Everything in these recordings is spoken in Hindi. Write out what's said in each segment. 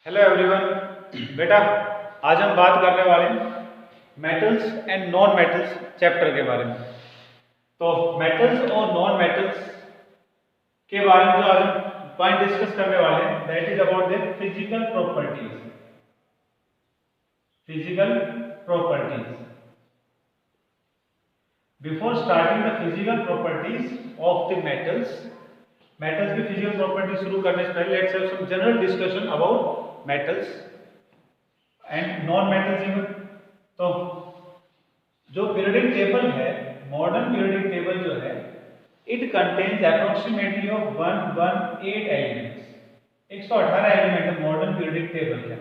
Hello everyone. बेटा, आज हम बात करने वाले हैं metals and non metals chapter के बारे में। तो मेटल्स और नॉन मेटल्स के बारे में जो आज हम पॉइंट डिस्कस करने वाले हैं that is about their physical properties. Physical properties. Before starting the physical properties of the metals की फिजिकल प्रॉपर्टी शुरू करने से पहले let's have some general discussion about metals and non metals even. तो जो पीरियोडिक टेबल है, मॉडर्न पीरियोडिक टेबल जो है, it contains approximately of 118 elements. 118 element modern periodic table है।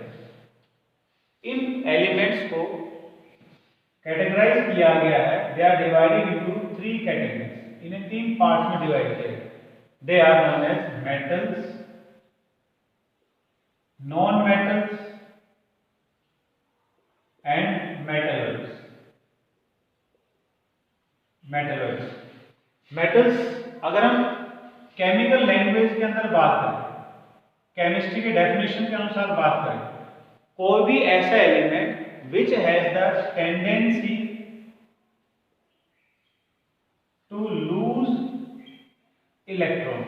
इन एलिमेंट्स को कैटेगराइज किया गया है। They are divided into 3 categories. इन्हें 3 पार्ट्स में डिवाइड किया गया। They are known as metals, non metals and metalloids. Metals अगर हम केमिकल लैंग्वेज के अंदर बात करें, केमिस्ट्री के डेफिनेशन के अनुसार बात करें, कोई भी ऐसा element which has the tendency to lose electron,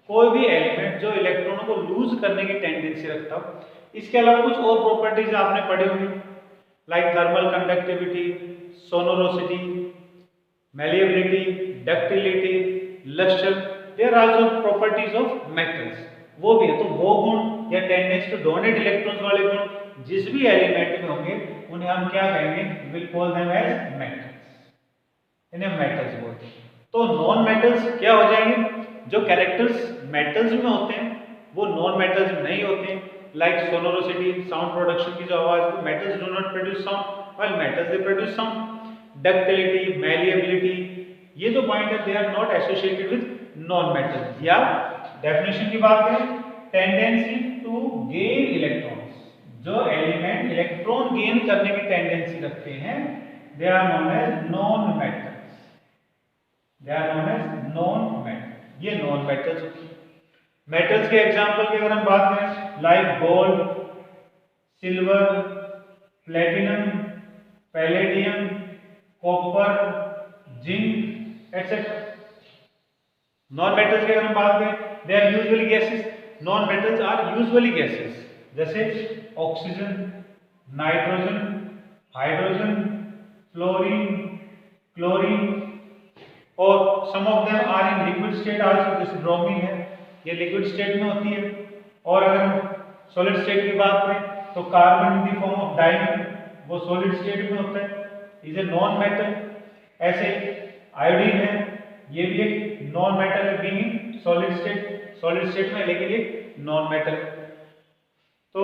कोई भी एलिमेंट जो इलेक्ट्रॉनों को लूज करने की टेंडेंसी रखता हो। इसके अलावा कुछ और प्रॉपर्टीज आपने पढ़ी होंगी, like thermal conductivity, sonorosity, malleability, ductility, luster, they are also properties of metals। वो भी है। तो वो गुण या टेंडेंसी टू डोनेट इलेक्ट्रॉन्स वाले गुण जिस भी एलिमेंट में होंगे उन्हें हम क्या कहेंगे? Will call them as metals. इन्हें मेटल्स बोलते हैं। तो नॉन मेटल्स क्या हो जाएंगे? जो कैरेक्टर्स मेटल्स में होते हैं वो नॉन मेटल्स में नहीं होते हैं, लाइक सोनोरोसिटी, साउंड प्रोडक्शन की जो आवाज, metals do not produce sound while metals they produce sound. Ductility, malleability, ये जो पॉइंट है they are not associated with non metals. या डेफिनेशन की बात करें, टेंडेंसी टू गेन इलेक्ट्रॉन्स, जो एलिमेंट इलेक्ट्रॉन गेन करने की टेंडेंसी रखते हैं they are known as non metals. They are known as non metal. ये नॉन मेटल्स होती है। मेटल्स के एग्जांपल की अगर हम बात करें, like gold, silver, platinum, palladium, copper, zinc etcetera. Non metals की अगर हम बात करें, they are usually gases. Non metals are usually gases, जैसे oxygen, nitrogen, hydrogen, fluorine, chlorine, और some of them are in liquid state also, जैसे ब्रोमीन है, ये लिक्विड स्टेट में होती है। और अगर हम सॉलिड स्टेट की बात करें तो carbon in the form of diamond, वो सॉलिड स्टेट में होता है, इज ए नॉन मेटल। ऐसे आयोडीन है, ये भी एक नॉन मेटल है, बीइंग सॉलिड स्टेट में, लेकिन ये नॉन मेटल। तो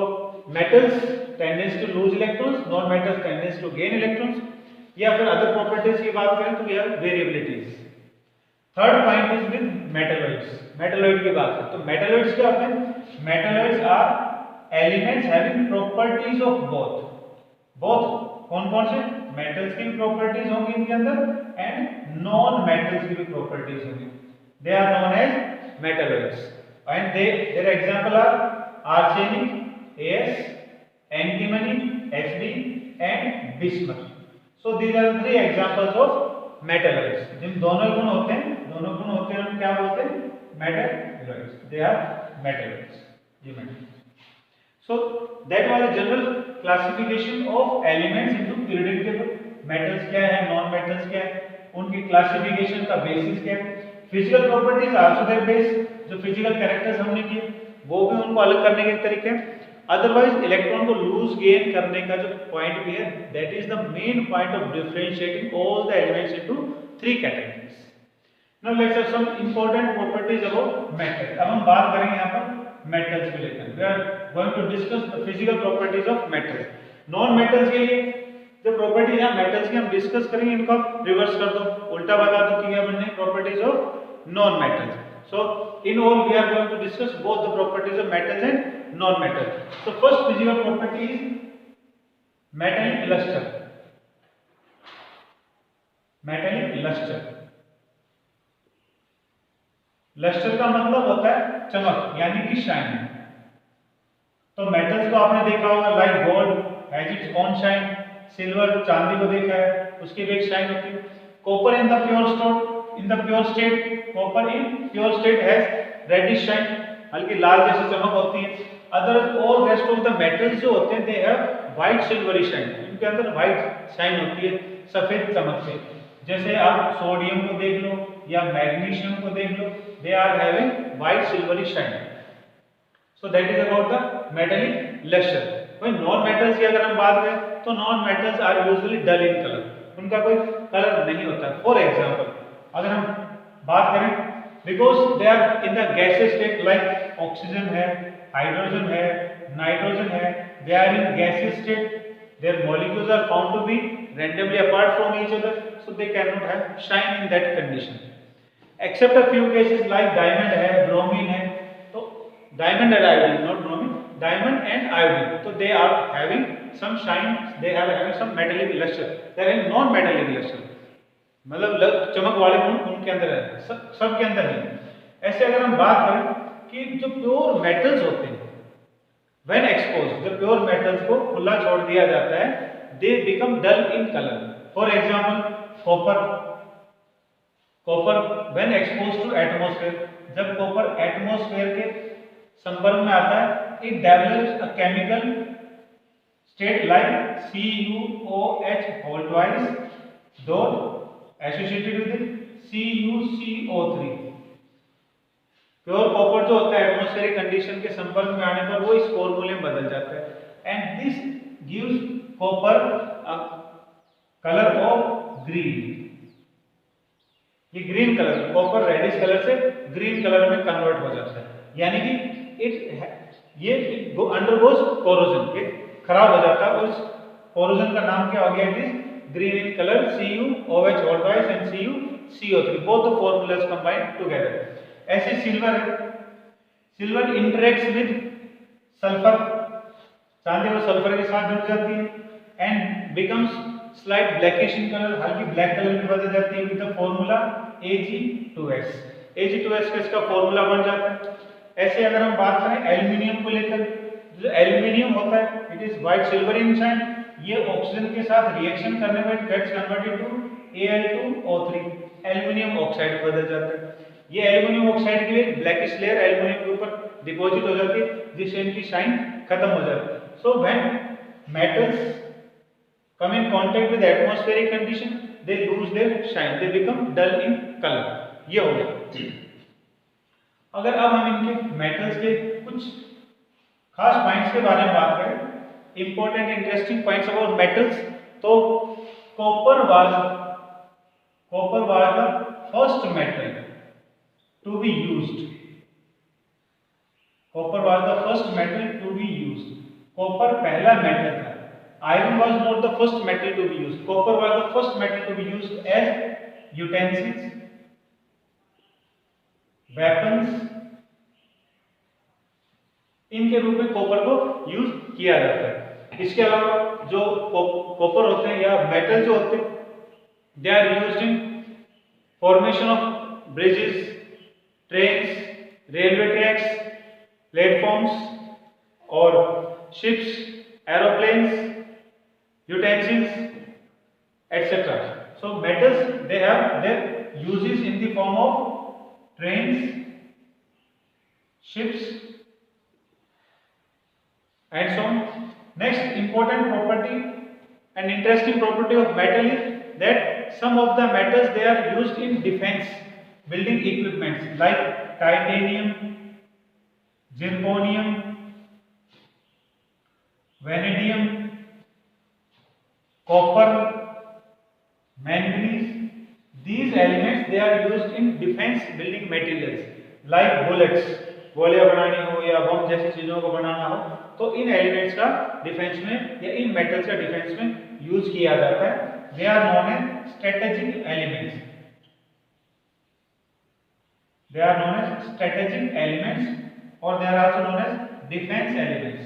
metals tendency to lose electrons, non metals tendency to gain electrons. या फिर अदर प्रॉपर्टीज की बात करें तो we have variabilities. Third point is with metalloids. Metalloid की बात करें तो मेटलॉइड्स क्या होते हैं? Metalloids are elements having properties of both कौन कौन से? मेटल्स की भी प्रॉपर्टीज होंगी इनके अंदर एंड नॉन मेटल्स की भी प्रॉपर्टीज होंगी। They are known as metalloids and their example are arsenic, As, antimony, Hb and bismuth. So these are 3 examples of metalloids. जिन दोनों गुण होते हैं हम क्या बोलते हैं? मेटलॉइड्स। They are metalloids. ये metal. So that was the general classification of elements into periodic table. Metals क्या है, नॉन मेटल्स क्या है, उनकी क्लासिफिकेशन का बेसिस क्या है। Physical properties also there base, जो फिजिकल कैरेक्टर्स हमने किए वो भी उनको अलग करने के तरीके हैं। अदरवाइज इलेक्ट्रॉन को लूज गेन करने का जो पॉइंट भी है that is the main point of differentiating all the elements into 3 categories. Now let's have some important properties about metal. अब हम बात करेंगे यहाँ पर मेटल्स को लेकर। We are going to discuss the physical properties of metal. Non metals के लिए जो प्रॉपर्टीज है मेटल्स की हम डिस्कस करेंगे, इनको आप रिवर्स कर दो, उल्टा बता दो कि क्या बनने properties of non metals. So in all we are going to discuss both the properties of metals and non-metals. So first physical property is metallic luster. Metallic luster. Luster का मतलब होता है चमक, यानी कि शाइनिंग। तो मेटल्स को आपने देखा होगा, like gold has its own shine, silver चांदी को देखा है, उसकी भी एक शाइन होती है। Copper in the pure state, copper in pure state has reddish shine, हल्की लाल जैसी चमक होती है। Other all rest of the metals जो होते हैं they have white silvery shine, इनके अंदर व्हाइट शाइन होती है, सफेद चमकते हैं। जैसे आप सोडियम को देख लो या मैग्नीशियम को देख लो, they are having white silvery shine. So that is about the metallic luster. वही नॉन मेटल्स की अगर हम बात करें तो non metals are usually dull in colour, उनका कोई कलर नहीं होता। फॉर एग्जांपल अगर हम बात करें, because they are in the gaseous state, like oxygen है, हाइड्रोजन है, नाइट्रोजन है, they are in gaseous state, their molecules are found to be randomly apart from each other, so they cannot have shine in that condition, except a few cases like diamond है, bromine है, तो diamond and iodine, not bromine, diamond and iodine, so they are having some shine, they are having some metallic luster, they are having non metallic luster, मतलब चमक वाले गुण उनके अंदर है, सब के अंदर है। ऐसे अगर हम बात करें कि जो प्योर मेटल्स होते हैं, when exposed, जब प्योर मेटल्स को खुला छोड़ दिया जाता है, they become dull in color. For example, copper when exposed to atmosphere, जब कॉपर एटमॉस्फेयर के संपर्क में आता है, it develops a chemical state like CuOH whole twice dot associated with CuCO3। Pure copper जो होता है एटमॉस्फेरिक कंडीशन के संपर्क में आने पर वो इस फॉर्मूले में बदल जाता है, and this gives copper colour of green. ये green colour, copper reddish colour से ग्रीन कलर में कन्वर्ट हो जाता है, यानी कि ये अंडरगोज कोरोजन, ये खराब हो जाता है, और इस कोरोजन का नाम क्या हो गया? It is green in colour, CuOH whole twice and CuCO3, both the formulas combined together। ऐसे सिल्वर है, सिल्वर इंटरेक्ट्स विद सल्फर, चांदी और सल्फर के साथ जुड़ जाती है, and becomes slight blackish in colour, हल्की ब्लैक कलर में बदल जाती है with the formula Ag2S। Ag2S का इसका फॉर्मूला बन जाता है। ऐसे अगर हम बात करें एल्यूमिनियम को लेकर, जो एल्यूमिनियम होता है it is white silver in shine, ये ऑक्सीजन के साथ रिएक्शन करने पर it gets converted to Al2O3, aluminium oxide बदल जाता है। ये एल्यूमिनियम ऑक्साइड की एक ब्लैकिश लेयर एल्यूमिनियम के ऊपर डिपॉजिट हो जाती है, जिससे इनकी शाइन खत्म हो जाती है। So when metals come in contact with atmospheric condition, they lose their shine, they become dull in colour. ये हो गया। अगर अब हम इनके मेटल्स के कुछ खास पॉइंट्स के बारे में बात करें, important interesting points about metals, तो copper was the first metal to be used, copper was the first metal to be used, copper पहला मेटल था। iron was not the first metal to be used, copper was the first metal to be used as utensils, weapons, इनके रूप में कॉपर को यूज किया जाता है। इसके अलावा जो कॉपर होते हैं या मेटल जो होते हैं, they are used in formation of bridges, trains, railway tracks, platforms और ships, aeroplanes, utensils etcetera. So metals they have their uses in the form of trains, ships and so on. Next important property and interesting property of metal is that some of the metals they are used in defense building equipments like titanium, zirconium, vanadium, copper, manganese. These elements they are used in defense building materials like bullets, गोलियां बनानी हो या बम जैसी चीजों को बनाना हो, तो इन एलिमेंट्स का डिफेंस में या इन मेटल्स का डिफेंस में यूज किया जाता है। They are known as strategic elements, they are known as strategic elements और they are also known as defence elements,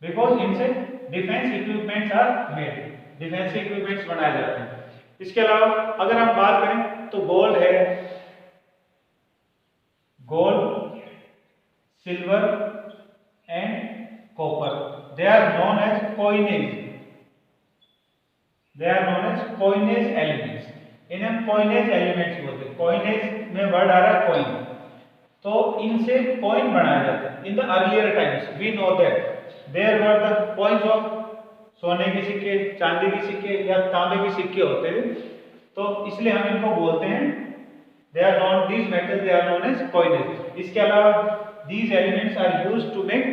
because इनसे defence equipments are made, defence equipments बनाए जाते हैं। इसके अलावा अगर हम बात करें तो गोल्ड है, gold, silver and copper. They are known as coinage. They are known as coinage elements. इन्हें coinage elements बोलते हैं. Coinage में वर्ड आ रहा है coin. तो इनसे कॉइन बनाया जाता है. In the earlier times we know that there were the coins of सोने के सिक्के, चांदी के सिक्के या तांबे के सिक्के होते थे. तो इसलिए हम इनको बोलते हैं they are known these metals they are known as coinage. इसके अलावा these elements are used to make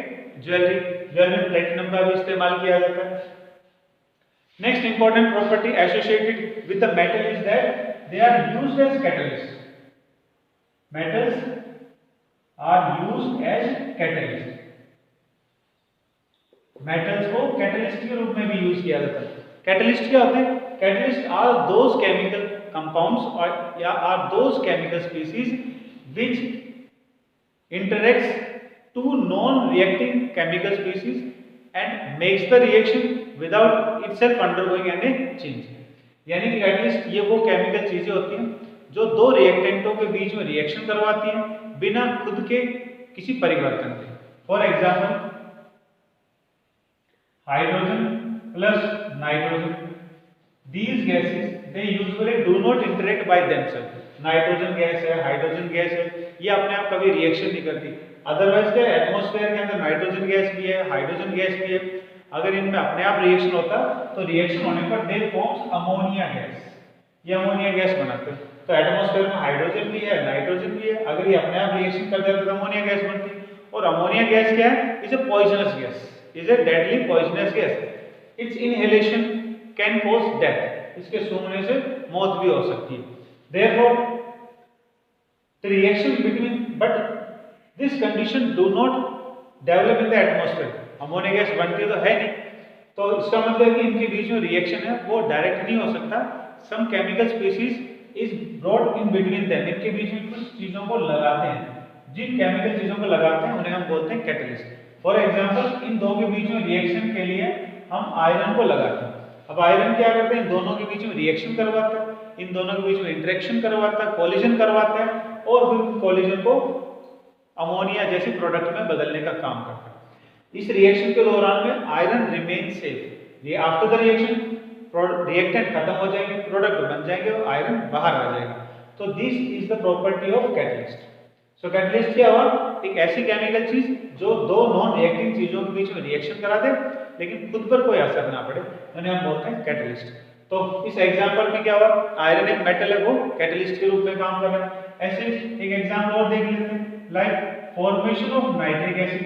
jewellery. Jewellery में प्लेटिनम का भी इस्तेमाल किया जाता है. Next important property associated with the metal is that they are used as catalyst. Metals are used as catalyst. Metals को कैटलिस्ट के रूप में भी यूज किया जाता है. कैटलिस्ट क्या होते हैं? Catalyst are those chemical compounds और या are those chemical species which interacts to non reacting chemical species and makes the reaction without itself undergoing any change. यानी कि कैटलिस्ट ये वो केमिकल चीजें होती हैं जो दो रिएक्टेंटों के बीच में रिएक्शन करवाती हैं बिना खुद के किसी परिवर्तन के. For example hydrogen plus nitrogen. These gases they usually do not interact by themselves. Nitrogen gas है, हाइड्रोजन गैस है, ये अपने आप कभी रिएक्शन नहीं करती. अदरवाइज क्या एटमॉस्फेयर के अंदर नाइट्रोजन गैस भी है, हाइड्रोजन गैस भी है. अगर इनमें अपने आप रिएक्शन होता तो रिएक्शन होने पर दे फॉर्म्स अमोनिया गैस. ये अमोनिया गैस बनाते हैं. तो एटमॉस्फेयर में हाइड्रोजन भी है, नाइट्रोजन भी है. अगर ये अपने आप रिएक्शन कर जाते तो अमोनिया गैस बनती. और अमोनिया गैस क्या है? Is A poisonous gas. Is a deadly poisonous gas. It's inhalation can cause death. इसके सूंघने से मौत भी हो सकती है. Therefore, the reaction between but this condition do not develop in the atmosphere. Ammonia gas बनती तो है नहीं, तो इसका मतलब कि इनके बीच में रिएक्शन है वो डायरेक्ट नहीं हो सकता. Some chemical species is brought in between them. इनके बीच में कुछ चीजों को लगाते हैं. जिन केमिकल चीजों को लगाते हैं उन्हें हम बोलते हैं कैटलिस्ट. फॉर एग्जाम्पल इन दो के बीच में रिएक्शन के लिए हम आयरन को लगाते हैं. अब आयरन क्या करते हैं? इन दोनों के बीच में रिएक्शन करवाता है, इन दोनों के बीच में इंटरेक्शन करवाता है, कोलिजन करवाता है और फिर कोलिजन को अमोनिया जैसे प्रोडक्ट में बदलने का काम करता है. इस रिएक्शन के दौरान में आयरन रिमेन सेफ. ये आफ्टर द रिएक्शन रिएक्टेंट खत्म हो जाएंगे, प्रोडक्ट बन जाएंगे और आयरन बाहर आ जाएगा. तो this is the property of catalyst. So catalyst क्या हुआ? एक ऐसी केमिकल चीज जो दो नॉन रिएक्टिंग चीजों के बीच में रिएक्शन करा दे लेकिन खुद पर कोई असर ना पड़े, उन्हें हम बोलते हैं कैटलिस्ट. तो इस एग्जांपल में क्या हुआ? आयरन एक मेटल है, वो कैटलिस्ट के रूप में काम कर रहा है. ऐसे एक एग्जांपल और देख लेते हैं, like formation of nitric acid.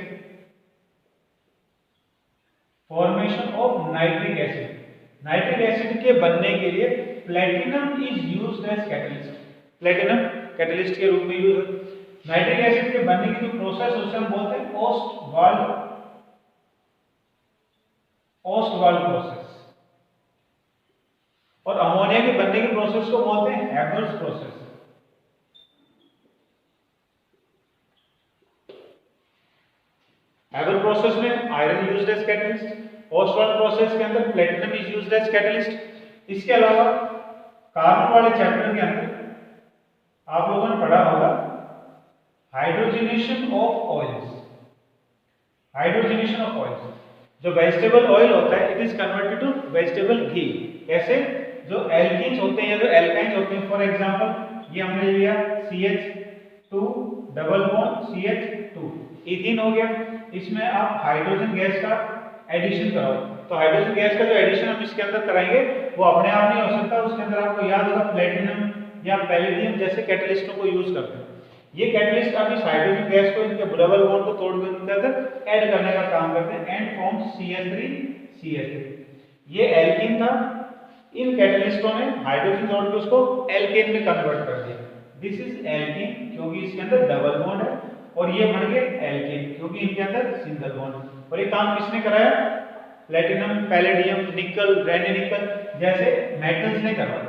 Formation of nitric acid. Nitric acid के बनने के लिए platinum is used as catalyst. Platinum catalyst के रूप में यूज है. नाइट्रिक एसिड के बनने की जो प्रोसेस है उसे हम बोलते हैं ओस्टवाल्ड प्रोसेस. और अमोनिया के बनने की प्रोसेस को बोलते हैं हैबर्स प्रोसेस. हैबर प्रोसेस में iron used as catalyst. Ostwald process के अंदर platinum is used as catalyst. इसके अलावा कार्बन वाले चैप्टर के अंदर आप लोगों ने पढ़ा होगा hydrogenation of oils. Hydrogenation of oils, जो वेजिटेबल ऑयल होता है it is converted to vegetable ghee. कैसे? जो एल्कीन्स होते हैं या जो एल्काइंस होते हैं, फॉर एग्जांपल ये हमने लिया CH2 double bond CH2 ethene हो गया. इसमें आप हाइड्रोजन गैस का एडिशन कराओ. तो हाइड्रोजन गैस का जो एडिशन हम इसके अंदर कराएंगे वो अपने आप नहीं हो सकता. उसके अंदर आपको याद होगा प्लेटिनम या पैलेडियम जैसे कैटलिस्टों को यूज करते हैं. ये कैटलिस्ट अब इस हाइड्रोजन गैस को इनके डबल बॉन्ड को तोड़ के उनके अंदर ऐड करने का काम करते हैं एंड फॉर्म CH3. ये एल्कीन था. इन कैटलिस्टों ने हाइड्रोजन जोड़ के उसको एल्केन में कन्वर्ट कर दिया. दिस इज एल्कीन क्योंकि इसके अंदर डबल बॉन्ड है और ये बन गए एल्केन क्योंकि इनके अंदर सिंगल बॉन्ड है. और ये काम किसने कराया? प्लेटिनम, पैलेडियम, निकल, रेने निकल जैसे मेटल्स ने करवाया.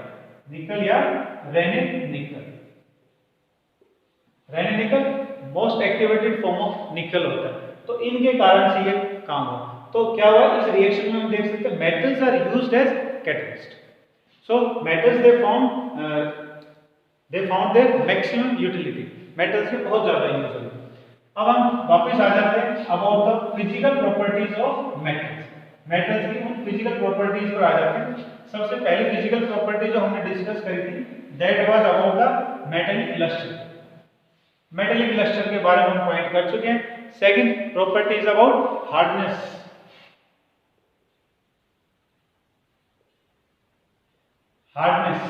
निकल या रेने निकल. रेने निकल मोस्ट एक्टिवेटेड फॉर्म ऑफ निकल होता है. तो इनके कारण से ये काम हुआ. तो क्या हुआ? इस रिएक्शन में हम देख सकते हैं metals are used as catalyst. So metals they found their maximum utility. Metals के बहुत ज्यादा यूज होते हैं. अब हम वापस आ जाते हैं about the physical properties of metals. Metals की उन फिजिकल प्रॉपर्टीज पर आ जाते हैं। सबसे पहली फिजिकल प्रॉपर्टी जो हमने डिस्कस करी थी that was about the metallic luster. Metallic luster के बारे में हम पॉइंट कर चुके हैं। Second property is about hardness. Hardness,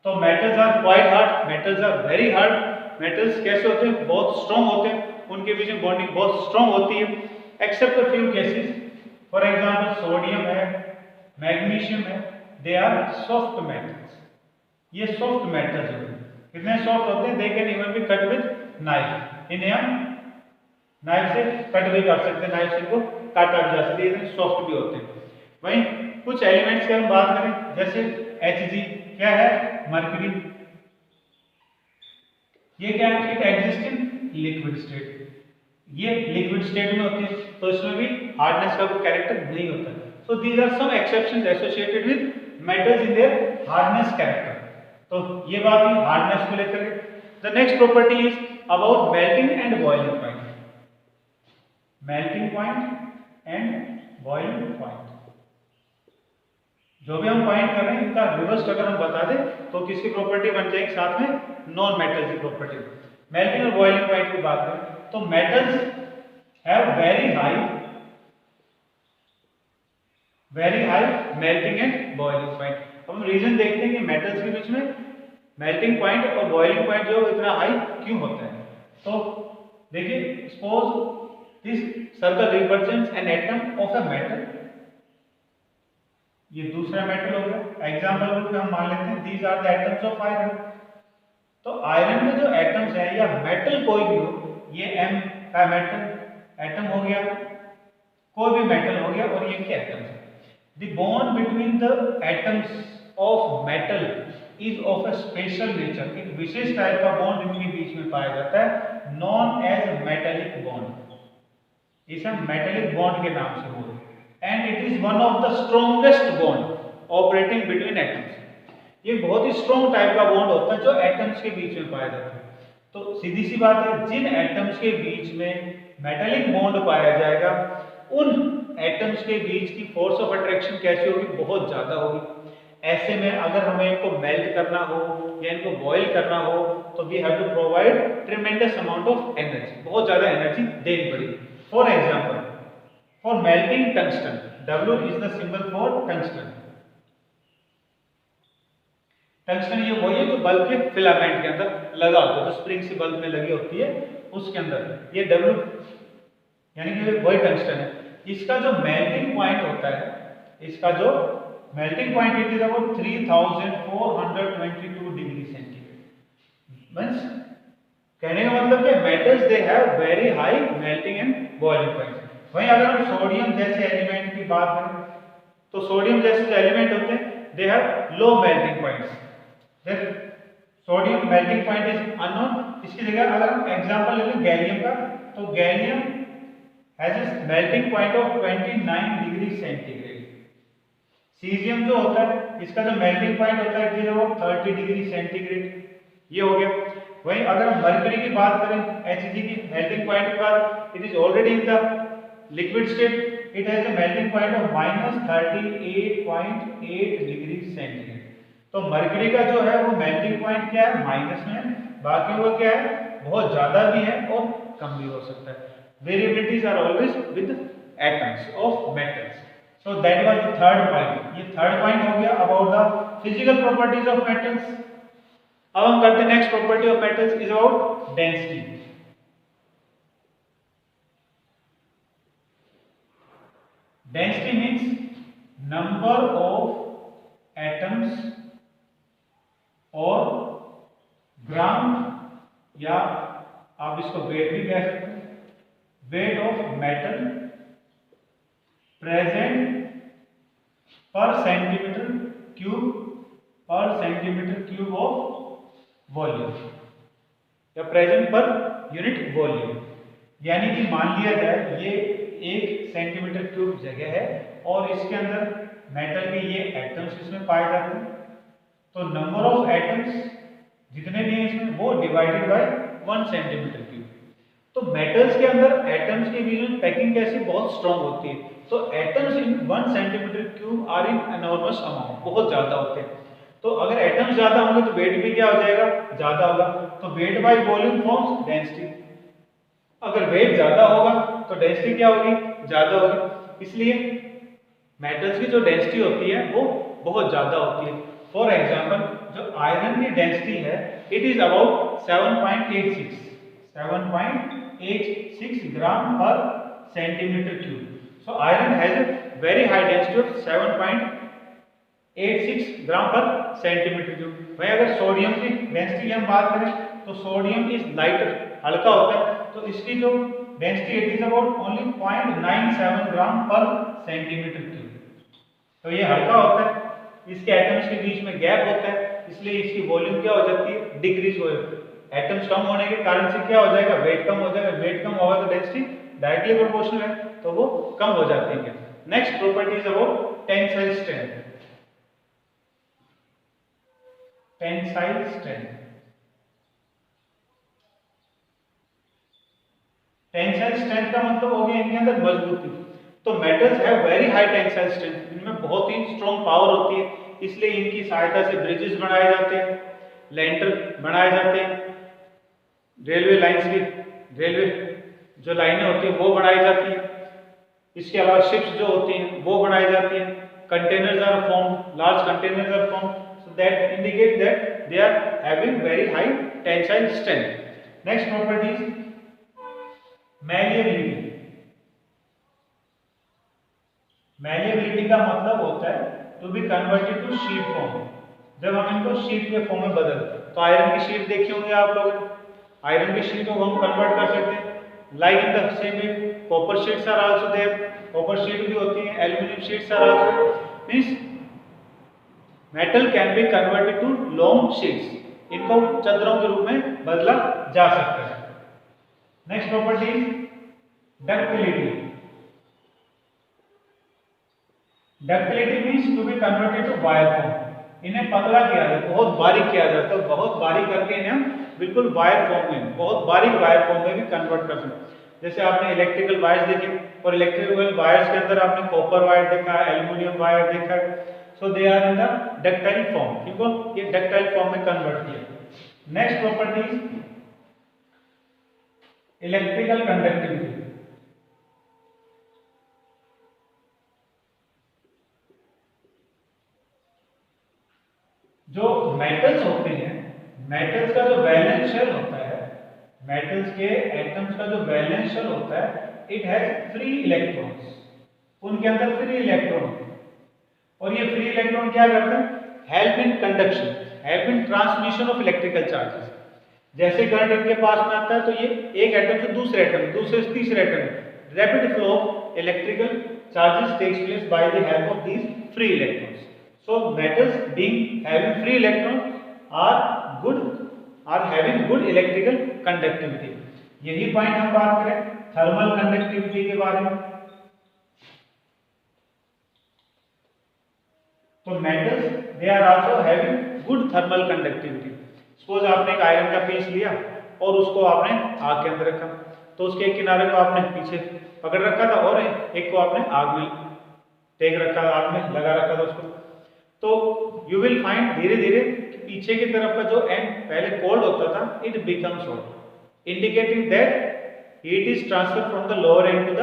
तो metals are quite hard, metals are very hard. Metals कैसे होते हैं? बहुत स्ट्रॉन्ग होते हैं, उनके बीच में बॉन्डिंग बहुत स्ट्रॉन्ग होती है। Except a few cases, for example sodium है, मैग्नीशियम है, दे आर सॉफ्ट मेटल्स। ये सॉफ्ट मेटल्स होते हैं। कितने सॉफ्ट होते हैं? They can even be cut with knife. इन्हें हम नाइफ से कट भी कर सकते हैं, नाइफ से इनको काटा भी जा सकता है, इतने सॉफ्ट भी होते हैं। वहीं कुछ एलिमेंट्स की हम बात करें जैसे Hg, क्या है? मरकरी। ये क्या है? It exist in liquid state. ये लिक्विड स्टेट में होती है, तो इसमें भी हार्डनेस का कोई कैरेक्टर नहीं होता। So these are some exceptions associated with metals in their hardness character. तो ये बात है हार्डनेस को लेकर के। The next property is about melting and boiling point. Melting point and boiling point, जो भी हम पॉइंट कर रहे हैं इनका रिवर्स अगर हम बता दें तो किसकी प्रॉपर्टी बन जाएगी साथ में? नॉन मेटल की प्रॉपर्टी। मेल्टिंग और बॉइलिंग पॉइंट की बात करें तो metals have very high melting and boiling point. अब हम रीजन देखते हैं कि मेटल्स के बीच में मेल्टिंग पॉइंट और बॉइलिंग पॉइंट जो इतना हाई क्यों होता है। तो देखिए, suppose this circle represents an atom of a metal. ये दूसरा मेटल हो गया। एग्जांपल रूप में हम मान लेते हैं these are the atoms of iron. तो आयरन में जो एटम्स है या मेटल कोई भी हो, ये M का मेटल एटम हो गया, कोई भी मेटल हो गया, और ये क्या एटम्स है। The bond between the atoms of metal is of a special nature. एक विशेष टाइप का बॉन्ड इनके बीच में पाया जाता है, नॉन एज मेटेलिक बॉन्ड। इसे हम मेटेलिक बॉन्ड के नाम से बोलते हैं। And it is one of the strongest bond operating between atoms. ये बहुत ही स्ट्रॉन्ग टाइप का बॉन्ड होता है जो एटम्स के बीच में पाया जाता है। तो सीधी सी बात है, जिन एटम्स के बीच में मेटेलिक बॉन्ड पाया जाएगा उन एटम्स के बीच की फोर्स ऑफ अट्रैक्शन कैसी होगी? बहुत ज्यादा होगी। ऐसे में अगर हमें इनको मेल्ट करना हो या इनको बॉईल करना हो तो we have to provide tremendous amount of energy, बहुत ज्यादा एनर्जी देनी पड़ेगी। For example, for melting tungsten, W is the symbol for tungsten। Tungsten ये वही है जो बल्ब के फिलामेंट के अंदर लगा होता है, जो स्प्रिंग सी बल्ब में लगी होती है उसके अंदर ये W यानी कि वही टंगस्टन है। इसका जो मेल्टिंग पॉइंट होता है, इसका जो melting point it is about 3422 degree centigrade. Means कहने का मतलब कि metals they have very high melting and boiling point. वहीं अगर हम सोडियम जैसे एलिमेंट की बात करें तो सोडियम जैसे जो एलिमेंट होते हैं they have low melting points. Then sodium melting point is unknown. इसकी जगह अगर हम एग्जांपल ले लें गैलियम का, तो gallium has a melting point of 29 degree centigrade. Caesium जो होता है इसका जो मेल्टिंग पॉइंट होता है वो 30 डिग्री सेंटीग्रेड। ये हो गया। वहीं अगर हम मरकरी की बात करें, Hg की मेल्टिंग पॉइंट की बात, it is already in the liquid state, it has a melting point of -38.8 degree centigrade. तो मरकरी का जो है वो मेल्टिंग पॉइंट क्या है? माइनस में है। बाकी वो क्या है? बहुत ज्यादा भी है और कम भी हो सकता है। Variabilities are always with atoms of metals. So that was the third point. ये थर्ड पॉइंट हो गया about the physical properties of metals. अब हम करते हैं next property of metals is about density. Density means number of atoms और ग्राम, या आप इसको वेट भी कह सकते हैं, वेट ऑफ मेटल प्रेजेंट पर सेंटीमीटर क्यूब ऑफ वॉल्यूम, या प्रेजेंट पर यूनिट वॉल्यूम। यानी कि मान लिया जाए ये 1 सेंटीमीटर क्यूब जगह है और इसके अंदर मेटल के ये एटम्स इसमें पाए जाते हैं। तो नंबर ऑफ एटम्स जितने भी हैं इसमें वो डिवाइडेड बाय 1 सेंटीमीटर क्यूब। तो मेटल्स के अंदर एटम्स के बीच में पैकिंग कैसी बहुत स्ट्रांग होती है, तो atoms in 1 centimetre cube are in enormous amount, बहुत ज्यादा होते हैं। तो अगर एटम्स ज्यादा होंगे तो वेट भी क्या हो जाएगा, ज्यादा होगा। तो weight by volume forms density, अगर वेट ज्यादा होगा तो डेंसिटी क्या होगी, ज्यादा होगी। इसलिए मेटल्स की जो डेंसिटी होती है वो बहुत ज्यादा होती है। फॉर एग्जांपल जो आयरन की डेंसिटी है इट इज अबाउट 7.86 ग्राम पर centimetre cube. So iron has a very high density of 7.86 ग्राम पर सेंटीमीटर क्यूब। भाई अगर सोडियम की डेंसिटी की हम बात करें तो सोडियम इज लाइटर, हल्का होता है, तो इसकी जो density it is about only 0.97 ग्राम पर सेंटीमीटर क्यूब। तो ये हल्का होता है, इसके एटम्स के बीच में गैप होता है, इसलिए इसकी वॉल्यूम क्या हो जाती है, डिक्रीज हो जाती है। एटम्स कम होने के कारण से क्या हो जाएगा, वेट कम हो जाएगा, वेट कम होगा तो डेंसिटी डायरेक्टली प्रोपोर्शनल है तो वो कम हो जाती है। Next property is about tensile strength. Tensile strength, tensile strength का मतलब हो गया इनके अंदर मजबूती। तो metals have very high tensile strength, इनमें बहुत ही स्ट्रॉन्ग पावर होती है, इसलिए इनकी सहायता से ब्रिजेस बनाए जाते हैं, लैंटर बनाए जाते हैं, रेलवे लाइंस की रेलवे जो लाइनें होती हैं वो बनाई जाती हैं, इसके अलावा शिप्स जो होती हैं वो बनाई जाती हैं, containers are form, large containers are form, so that indicate that they are having very high tensile strength. Next property is malleability. Malleability का मतलब होता है to be converted to sheet form, जब हम इनको शीट के फॉर्म में बदलते हैं। तो आयरन की शीट देखी होंगे आप लोगों ने, आयरन की शीट को हम कन्वर्ट कर सकते हैं like in the same way copper sheets are also there, copper sheet भी होती है, aluminium sheets are also, means metal can be converted to long sheets, इनको चद्दरों के रूप में बदला जा सकता है। Next property is ductility. Ductility means to be converted to wire form, इन्हें पतला किया जाता है, बहुत बारीक किया जाता है, बहुत बारीक करके इन्हें बिल्कुल वायर फॉर्म में, बहुत बारीक वायर फॉर्म में भी कन्वर्ट कर सकते हैं। जैसे आपने इलेक्ट्रिकल वायर्स देखे, और इलेक्ट्रिकल वायर्स के अंदर आपने कॉपर वायर देखा है, एल्युमिनियम वायर देखा है, so they are in the ductile form, इनको ये डक्टाइल फॉर्म में कन्वर्ट किया। Next property is electrical conductivity. जो मेटल्स होते हैं, मेटल्स का जो वैलेंस शेल होता है, मेटल्स के एटम्स का जो वैलेंस शेल होता है, इट हैज फ्री इलेक्ट्रॉन्स, उनके अंदर फ्री इलेक्ट्रॉन, और ये फ्री इलेक्ट्रॉन क्या करते हैं, help in conduction, help in transmission of electrical charges. जैसे करंट इनके पास में आता है तो ये एक एटम से दूसरे एटम, दूसरे से तीसरे atom, rapid flow of electrical charges takes place by the help of these free electrons. So metals being having free electrons are having good electrical conductivity। यही पॉइंट हम बात करें थर्मल कंडक्टिविटी के बारे में। तो metals they are also having good thermal conductivity। Suppose आपने एक आयरन का पीस लिया और उसको आपने आग के अंदर रखा, तो उसके एक किनारे को आपने पीछे पकड़ रखा था और एक को आपने आग में टेक रखा, आग में लगा रखा था उसको, तो यू विल फाइंड धीरे धीरे पीछे की तरफ का जो एंड पहले कोल्ड होता था it becomes hot, indicating that heat is transfer from the lower end to the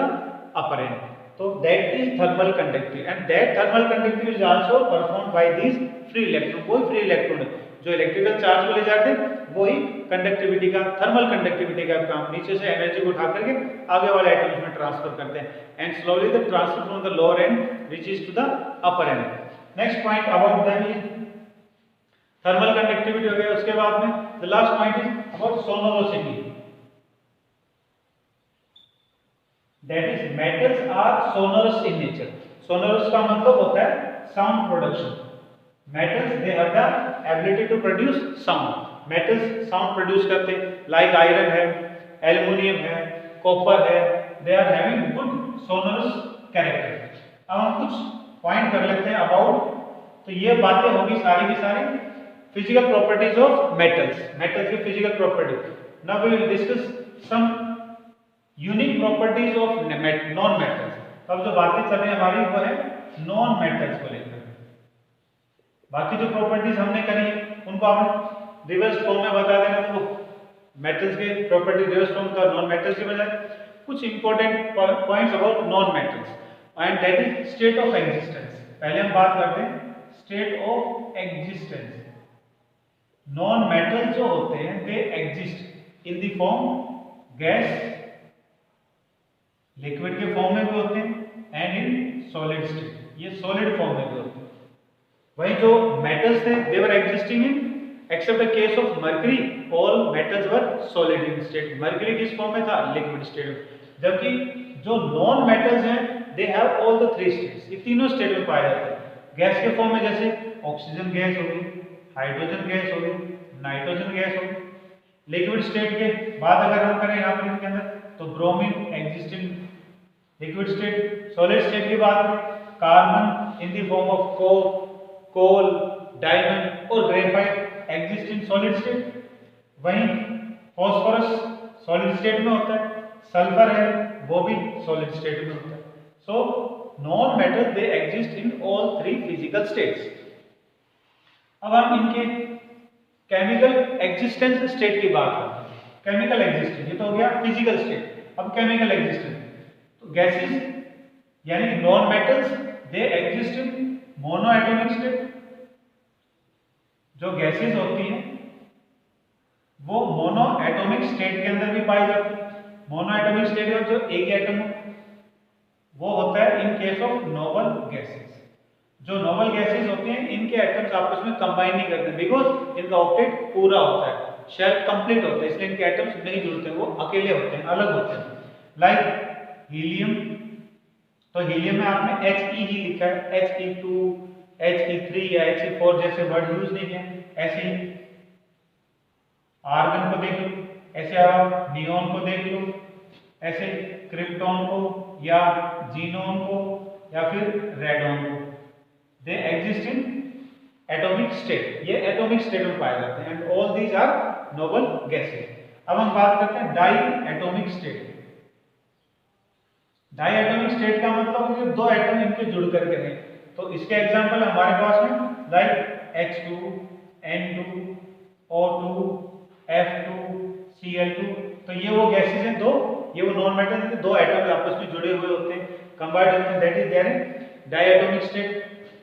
upper end. तो that is thermal conductivity, and that thermal conductivity is also performed by this free electron. कोई फ्री इलेक्ट्रॉन जो इलेक्ट्रिकल चार्ज को ले जाते हैं वही कंडक्टिविटी का, थर्मल कंडक्टिविटी का काम, नीचे से एनर्जी को उठा करके आगे वाले एटम्स में ट्रांसफर करते हैं, and slowly the transfer from the lower end reaches to the upper end. Next point about that is thermal conductivity हो गया। उसके बाद में the last point is about sonorosity, that is metals are sonorous in nature. Sonorous का मतलब होता है sound production. Metals they have the ability to produce sound, metals sound produce करते हैं, लाइक आयरन है, एल्युमिनियम है, कॉपर है, they are having good sonorous character. अब हम कुछ पॉइंट कर लेते हैं अबाउट, तो ये बातें होगी सारी की सारी physical properties of metals, metals की physical property. Now we will discuss some properties of non metals. तो अब जो बातें चल रही हमारी वो है नॉन मेटल्स को लेकर। बाकी जो प्रॉपर्टीज हमने करी उनको आपने रिवर्स फॉर्म में बता देना, तो मेटल्स के प्रॉपर्टी रिवर्स फॉर्म का नॉन मेटल्स के बजाय कुछ important points about non metals and that is state of existence. पहले हम बात करते हैं state of existence. Non metals जो होते हैं they exist in the form gas, liquid के फॉर्म में भी होते हैं एंड इन सॉलिड स्टेट, ये सॉलिड फॉर्म में भी होते हैं। वही जो मेटल्स थे दे वर existing in accept the case of mercury all metals were solid in state. Mercury किस फॉर्म में था? Liquid state. जबकि जो नॉन मेटल्स हैं they have all the three states, ये तीनों स्टेट में पाए जाते हैं। गैस के फॉर्म में जैसे ऑक्सीजन गैस होगी, हाइड्रोजन गैस होगी, नाइट्रोजन गैस होगी। लिक्विड स्टेट के बाद अगर हम करें यहाँ पर इनके अंदर तो bromine exist in liquid state. Solid state की बात करें carbon in the form of coal, diamond और graphite exist in solid state. वहीं फॉस्फोरस सॉलिड स्टेट में होता है, सल्फर है वो भी सॉलिड स्टेट में होता है। So non metal they exist in all three physical states. अब हम इनके केमिकल एग्जिस्टेंस स्टेट की बात करते हैं। केमिकल एग्जिस्टेंस ये तो हो गया फिजिकल स्टेट, अब केमिकल एग्जिस्टेंस तो गैसेस यानी नॉन मेटल्स दे एग्जिस्ट इन मोनो एटॉमिक स्टेट। जो गैसेस होती हैं वो मोनो एटॉमिक स्टेट के अंदर भी पाई जाती है। मोनो एटॉमिक स्टेट में जो एक एटम वो होता है in case of noble gases. जो नोबल गैसेस होते हैं इनके एटम्स आपस में कंबाइन नहीं करते बिकॉज इनका ऑक्टेट पूरा होता है, शेल कंप्लीट होता है, इसलिए इनके एटम्स नहीं जुड़ते, वो अकेले होते हैं, अलग होते हैं। लाइक हीलियम, तो हीलियम में आपने He ही लिखा है, He2, He3 या He4 जैसे वर्ड यूज नहीं है। ऐसे ही आर्गन को देख लो, ऐसे आप नियोन को देख लो, ऐसे क्रिप्टॉन को या जीनोन को या फिर रेडॉन को, they exist in atomic state, ये एटॉमिक स्टेट में पाए जाते हैं and all these are noble gases. अब हम बात करते हैं diatomic state. Diatomic state का मतलब है दो एटम इनके जुड़ करके हैं। तो इसके एग्जांपल हमारे पास में like H2, N2, O2, F2, Cl2। तो ये वो गैसेस हैं दो, ये वो नॉन मेटल हैं, दो एटम आपस में जुड़े हुए होते हैं, कंबाइंड होते हैं, that is there in diatomic state.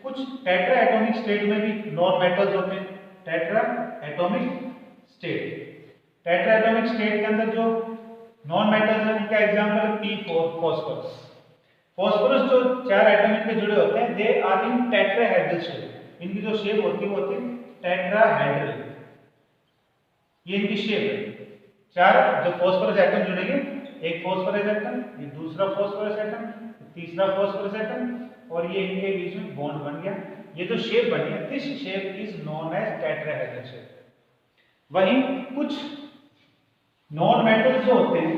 कुछ टेट्रा एटॉमिक स्टेट में भी नॉन मेटल्स होते हैं, tetra atomic state. Tetra atomic state के अंदर जो नॉन मेटल्स हैं उनका एग्जांपल है P4 फॉस्फोरस। फॉस्फोरस जो चार एटम इनके जुड़े होते हैं they are in tetrahedral shape. इनकी जो शेप होती है वो होती है टेट्राहेड्रल, ये इनकी शेप है। चार जो फॉस्फोरस एटम जुड़ेंगे, एक फॉस्फोरस एटम, ये दूसरा फॉस्फोरस एटम, तीसरा फॉस्फोरस एटम और ये इनके बीच में बॉन्ड बन गया। ये जो शेप बनी है this shape is known as tetrahedral shape. वहीं कुछ नॉन मेटल्स जो होते हैं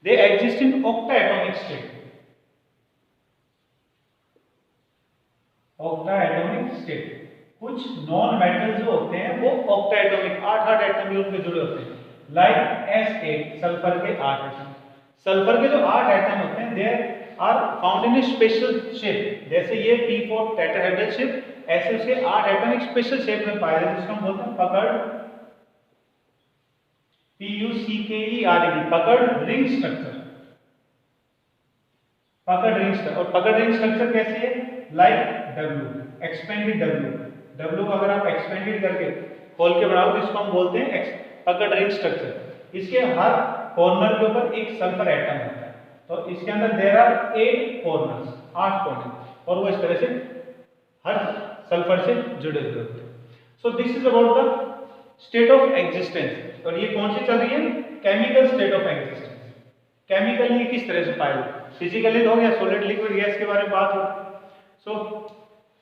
they exist in octa atomic state. Octa atomic state, कुछ नॉन मेटल्स जो होते हैं वो ऑक्टा एटॉमिक 8 एटम यूनिट में जुड़े होते हैं। लाइक S8 सल्फर के 8 एटम। सल्फर के जो 8 एटम होते हैं they are found in a special shape. जैसे ये P4 टेट्राहेड्रल शेप, ऐसे उसके 8 एटम एक स्पेशल शेप में पाए जाते हैं जिसको हम बोलते हैं पकड़, PUCKERED, पकड़ रिंग स्ट्रक्चर। पकड़ रिंग स्ट्रक्चर, और पकड़ रिंग स्ट्रक्चर कैसी है? लाइक W, एक्सपेंडेड W अगर आप एक्सपेंडेड करके खोल के बनाओ तो इसको हम बोलते हैं पकड़ रिंग स्ट्रक्चर। इसके हर कॉर्नर के ऊपर एक सल्फर एटम होता है, तो इसके अंदर देयर आर 8 कॉर्नर्स, 8 कॉर्नर, और वो इस तरह से हर सल्फर से जुड़े हुए होते हैं। So this is about the state of existence. और ये कौन सी चल रही है? Chemical state of existence. Chemical ये किस तरह से पाए जाते हैं? फिजिकली तो हो गया, सॉलिड लिक्विड गैस के बारे में बात हो। सो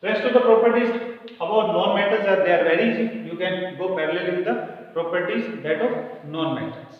rest of the properties about non-metals are they are very easy. You can go parallel with the properties that of non-metals.